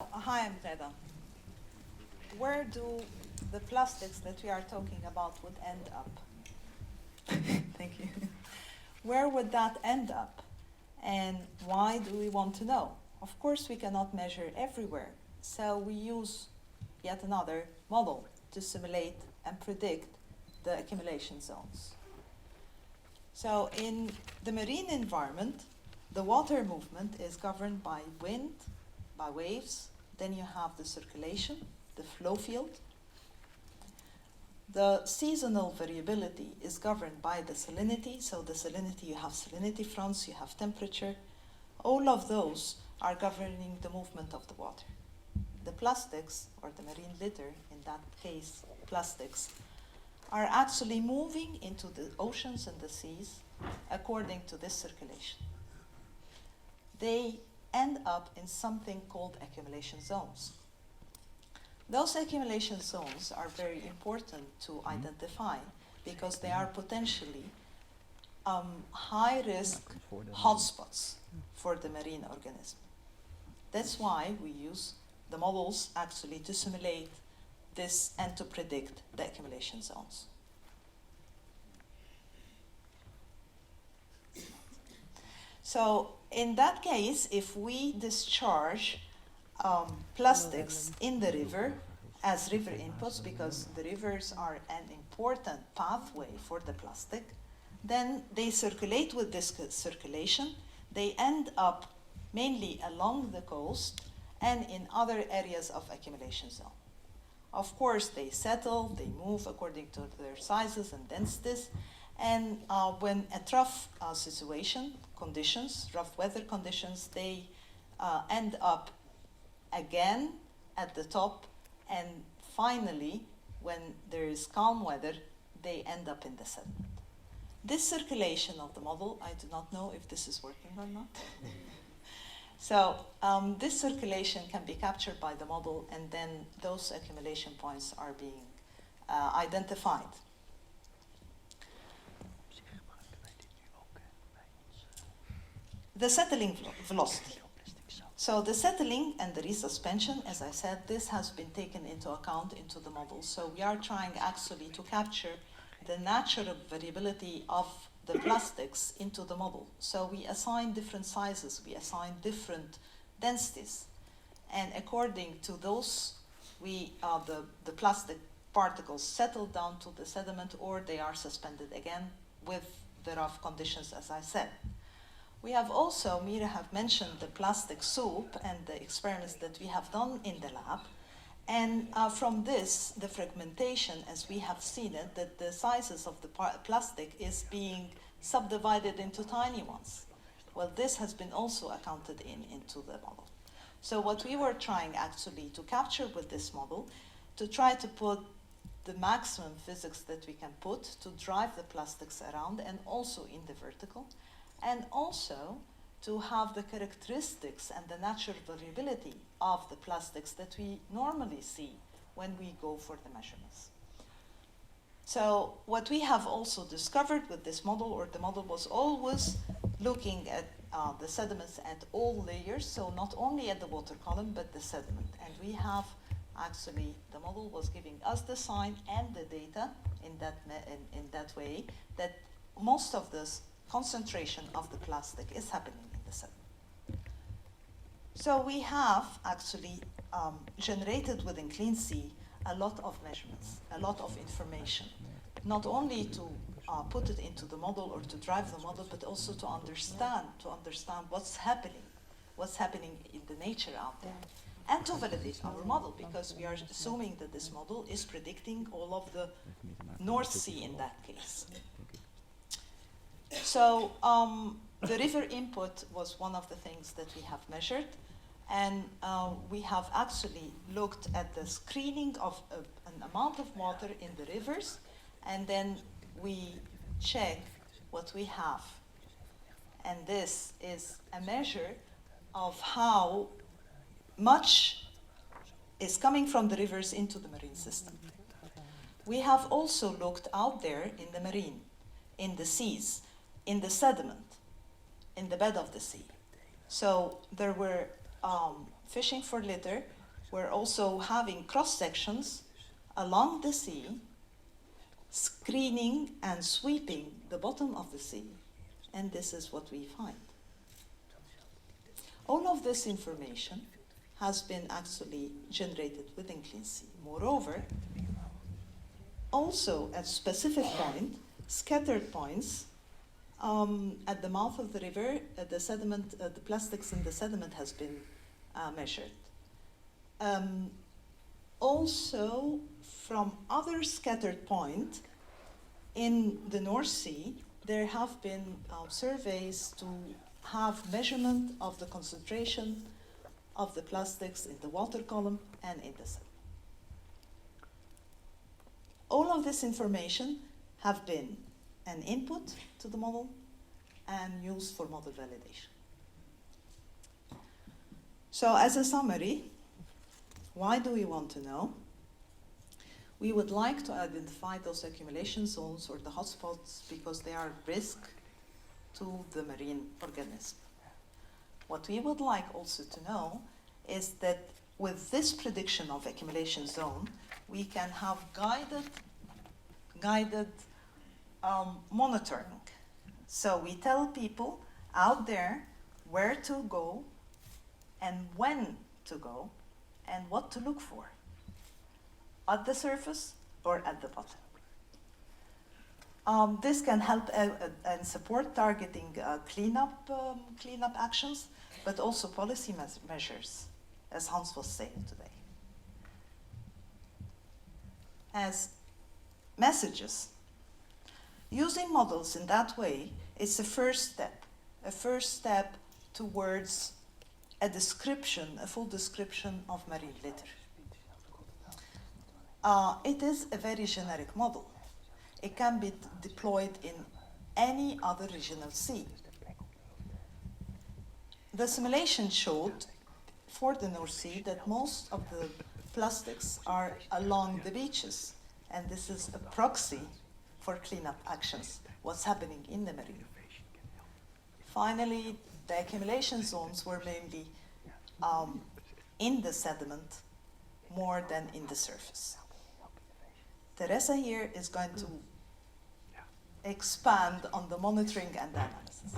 Hi, I'm Ghada. Where do the plastics that we are talking about would end up? Thank you. Where would that end up? And why do we want to know? Of course, we cannot measure everywhere. So we use yet another model to simulate and predict the accumulation zones. So in the marine environment, the water movement is governed by wind, by waves. Then you have the circulation, the flow field. The seasonal variability is governed by the salinity. So the salinity, you have salinity fronts, you have temperature. All of those are governing the movement of the water. The plastics, or the marine litter, in that case, plastics, are actually moving into the oceans and the seas according to this circulation. They end up in something called accumulation zones. Those accumulation zones are very important to identify because they are potentially high-risk hotspots for the marine organism. That's why we use the models actually to simulate this and to predict the accumulation zones. So in that case, if we discharge plastics in the river as river inputs, because the rivers are an important pathway for the plastic, then they circulate with this circulation. They end up mainly along the coast and in other areas of accumulation zone. Of course, they settle, they move according to their sizes and densities, and when at rough situation, conditions, rough weather conditions, they end up again at the top, and finally, when there is calm weather, they end up in the sediment. This circulation of the model, I do not know if this is working or not. So this circulation can be captured by the model, and then those accumulation points are being identified. The settling velocity. So the settling and the resuspension, as I said, this has been taken into account into the model. So we are trying actually to capture the natural variability of the plastics into the model. So we assign different sizes, we assign different densities. And according to those, the plastic particles settle down to the sediment, or they are suspended again with the rough conditions, as I said. We have also, Mira have mentioned the plastic soup and the experiments that we have done in the lab. And from this, the fragmentation, as we have seen it, that the sizes of the plastic is being subdivided into tiny ones. Well, this has been also accounted into the model. So what we were trying actually to capture with this model, to try to put the maximum physics that we can put to drive the plastics around, and also in the vertical, and also to have the characteristics and the natural variability of the plastics that we normally see when we go for the measurements. So what we have also discovered with this model, or the model was always looking at the sediments at all layers, so not only at the water column, but the sediment. And we have actually, the model was giving us the sign and the data in that way, that most of this concentration of the plastic is happening in the sediment. So we have actually generated within CleanSea a lot of measurements, a lot of information, not only to put it into the model or to drive the model, but also to understand what's happening in the nature out there, and to validate our model, because we are assuming that this model is predicting all of the North Sea in that case. So the river input was one of the things that we have measured, and we have actually looked at the screening of an amount of water in the rivers, and then we check what we have. And this is a measure of how much is coming from the rivers into the marine system. We have also looked out there in the marine, in the seas, in the sediment, in the bed of the sea. So there were fishing for litter. We're also having cross-sections along the sea, screening and sweeping the bottom of the sea. And this is what we find. All of this information has been actually generated within CleanSea. Moreover, also at specific point, scattered points at the mouth of the river, the sediment, the plastics in the sediment has been measured. Also, from other scattered points in the North Sea, there have been surveys to have measurement of the concentration of the plastics in the water column and in the sediment. All of this information have been an input to the model and used for model validation. So as a summary, why do we want to know? We would like to identify those accumulation zones or the hotspots because they are risk to the marine organism. What we would like also to know is that with this prediction of accumulation zone, we can have guided monitoring. So we tell people out there where to go and when to go and what to look for, at the surface or at the bottom. This can help and support targeting cleanup actions, but also policy measures, as Hans was saying today. As messages, using models in that way is a first step towards a full description of marine litter. It is a very generic model. It can be deployed in any other regional sea. The simulation showed for the North Sea that most of the plastics are along the beaches, and this is a proxy for cleanup actions, what's happening in the marine. Finally, the accumulation zones were mainly in the sediment more than in the surface. Teresa here is going to expand on the monitoring and the analysis.